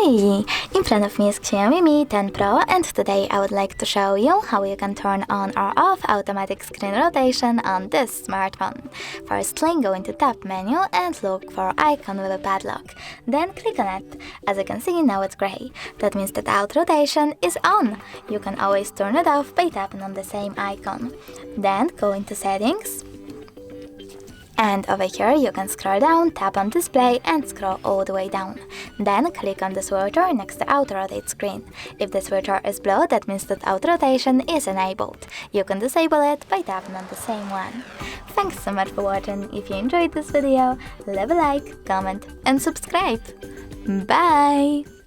Hi! In front of me is Xiaomi Mi 10 Pro, and today I would like to show you how you can turn on or off automatic screen rotation on this smartphone. Firstly, go into Tab menu and look for icon with a padlock. Then click on it. As you can see, now it's gray. That means that auto rotation is on. You can always turn it off by tapping on the same icon. Then go into Settings. And over here you can scroll down, tap on display and scroll all the way down. Then click on the switcher next to auto rotate screen. If the switcher is blue, that means that auto rotation is enabled. You can disable it by tapping on the same one. Thanks so much for watching. If you enjoyed this video, leave a like, comment and subscribe. Bye!